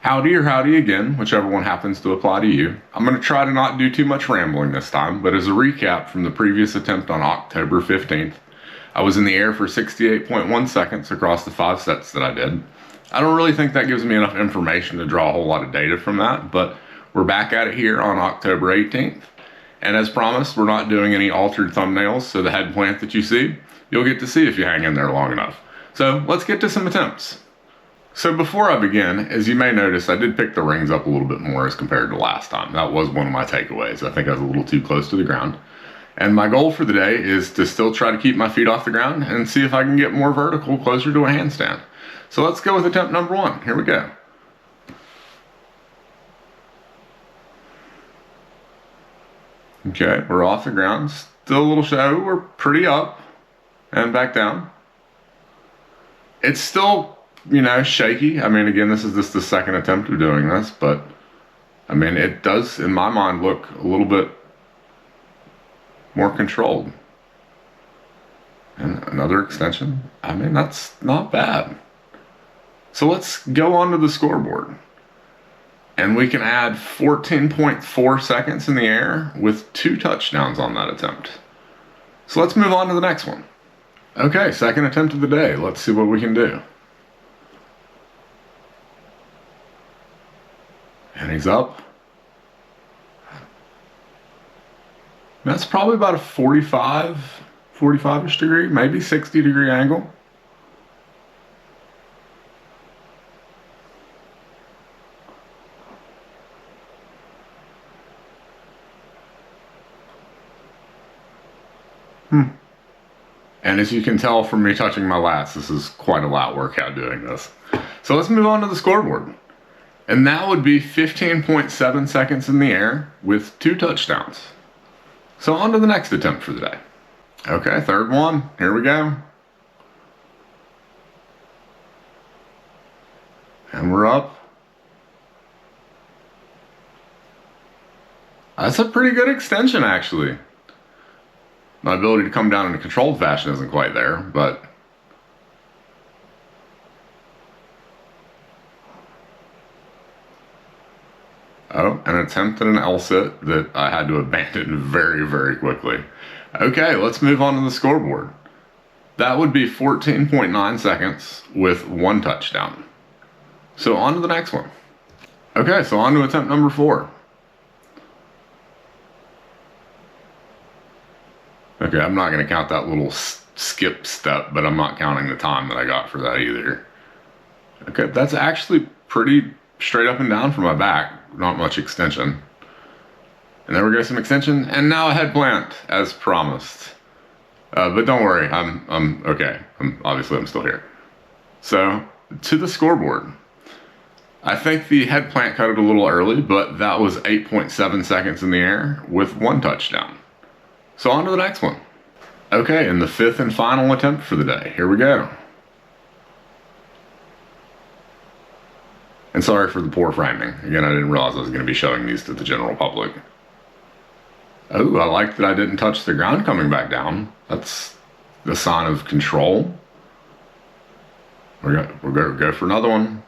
Howdy or howdy again, whichever one happens to apply to you. I'm going to try to not do too much rambling this time, but as a recap from the previous attempt on October 15th, I was in the air for 68.1 seconds across the 5 sets that I did. I don't really think that gives me enough information to draw a whole lot of data from that, but we're back at it here on October 18th. And as promised, we're not doing any altered thumbnails, so the head plant that you see, you'll get to see if you hang in there long enough. So let's get to some attempts. So before I begin, as you may notice, I did pick the rings up a little bit more as compared to last time. That was one of my takeaways. I think I was a little too close to the ground. And my goal for the day is to still try to keep my feet off the ground and see if I can get more vertical, closer to a handstand. So let's go with attempt number 1. Here we go. Okay, we're off the ground. Still a little shallow. We're pretty up and back down. It's still, shaky. I mean, again, this is just the second attempt of doing this, but I mean, it does, in my mind, look a little bit more controlled. And another extension. I mean, that's not bad. So let's go on to the scoreboard. And we can add 14.4 seconds in the air with 2 touchdowns on that attempt. So let's move on to the next one. Okay, second attempt of the day. Let's see what we can do. And he's up. That's probably about a 45-ish degree, maybe 60-degree angle. And as you can tell from me touching my lats, this is quite a lat workout doing this. So let's move on to the scoreboard. And that would be 15.7 seconds in the air with 2 touchdowns. So on to the next attempt for the day. Okay, third one. Here we go. And we're up. That's a pretty good extension, actually. My ability to come down in a controlled fashion isn't quite there, but an attempt at an L-sit that I had to abandon very, very quickly. Okay, let's move on to the scoreboard. That would be 14.9 seconds with 1 touchdown. So on to the next one. Okay, so on to attempt number 4. Okay, I'm not going to count that little skip step, but I'm not counting the time that I got for that either. Okay, that's actually pretty straight up and down for my back. Not much extension. And there we go, some extension, and now a head plant, as promised. But don't worry, I'm okay. I'm still here. So, to the scoreboard. I think the head plant cut it a little early, but that was 8.7 seconds in the air with 1 touchdown. So on to the next one. Okay, and the 5th and final attempt for the day. Here we go. And sorry for the poor framing. Again, I didn't realize I was going to be showing these to the general public. Oh, I like that I didn't touch the ground coming back down. That's the sign of control. We're going to go for another one.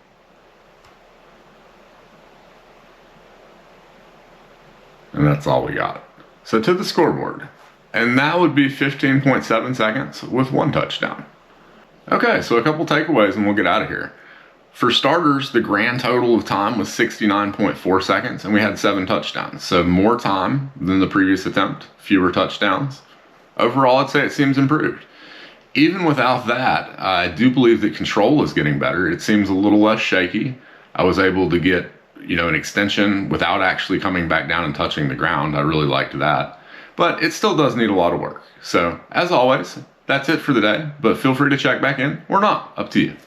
And that's all we got. So to the scoreboard. And that would be 15.7 seconds with 1 touchdown. Okay, so a couple takeaways and we'll get out of here. For starters, the grand total of time was 69.4 seconds and we had 7 touchdowns. So more time than the previous attempt, fewer touchdowns. Overall, I'd say it seems improved. Even without that, I do believe that control is getting better. It seems a little less shaky. I was able to get, an extension without actually coming back down and touching the ground. I really liked that. But it still does need a lot of work. So, as always, that's it for the day. But feel free to check back in or not. Up to you.